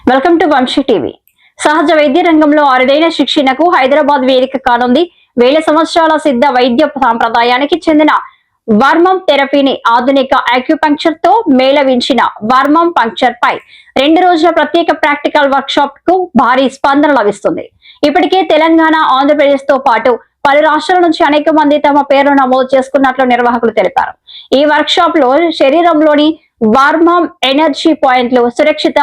Welcome to Vamsi TV. సహజ వైద్య రంగంలో అరుదైన శిక్షణకు హైదరాబాద్ వేదిక కానుంది. వేల సంవత్సరాల సిద్ధ వైద్య సాంప్రదాయానికి చెందిన వర్మం థెరపీని ఆధునిక ఆక్యుపంక్చర్ తో మేళవించిన వర్మం పంక్చర్ పై 2 రోజుల ప్రత్యేక ప్రాక్టికల్ వర్క్ షాప్ కు భారీ స్పందన లభిస్తుంది. ఇప్పటికే తెలంగాణ, ఆంధ్రప్రదేశ్ తో పాటు పలు రాష్ట్రాల నుంచి అనేక మంది తమ పేర్లు నమోదు చేసుకున్నట్లు నిర్వాహకులు తెలిపారు. ఈ వర్క్ షాప్ లో శరీరంలోని వర్మం ఎనర్జీ పాయింట్లు, సురక్షిత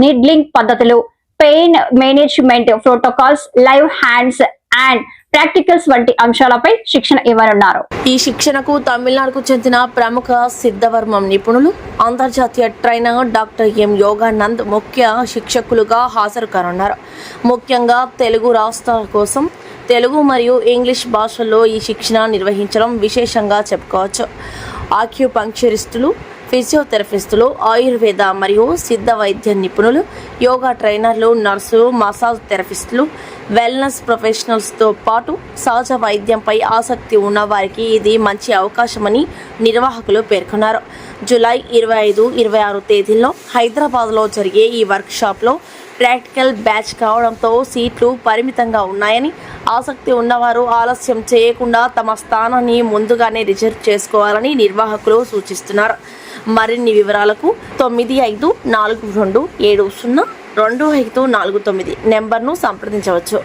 నీడ్లింగ్ పద్ధతులు, pain management protocols, live hands and practicals వంటి అంశాలపై శిక్షణ ఇవ్వనున్నారు. ఈ శిక్షణకు తమిళనాడుకు చెందిన ప్రముఖ సిద్ధవర్మం నిపుణులు, అంతర్జాతీయ ట్రైనర్ డాక్టర్ ఎం యోగానంద్ ముఖ్య శిక్షకులుగా హాజరు కానున్నారు. ముఖ్యంగా తెలుగు రాష్ట్రాల కోసం తెలుగు మరియు ఇంగ్లీష్ భాషల్లో ఈ శిక్షణ నిర్వహించడం విశేషంగా చెప్పుకోవచ్చు. ఆక్యుపంక్చరిస్టులు, ఫిజియోథెరపిస్టులు, ఆయుర్వేద మరియు సిద్ధ వైద్య నిపుణులు, యోగా ట్రైనర్లు, నర్సులు, మసాజ్ థెరపిస్టులు, వెల్నెస్ ప్రొఫెషనల్స్తో పాటు సహజ వైద్యంపై ఆసక్తి ఉన్న వారికి ఇది మంచి అవకాశమని నిర్వాహకులు పేర్కొన్నారు. జూలై 25, 26 తేదీల్లో హైదరాబాద్లో జరిగే ఈ వర్క్షాప్లో ప్రాక్టికల్ బ్యాచ్ కావడంతో సీట్లు పరిమితంగా ఉన్నాయని, ఆసక్తి ఉన్నవారు ఆలస్యం చేయకుండా తమ స్థానాన్ని ముందుగానే రిజర్వ్ చేసుకోవాలని నిర్వాహకులు సూచిస్తున్నారు. మరిన్ని వివరాలకు 9542702549 నెంబర్ను సంప్రదించవచ్చు.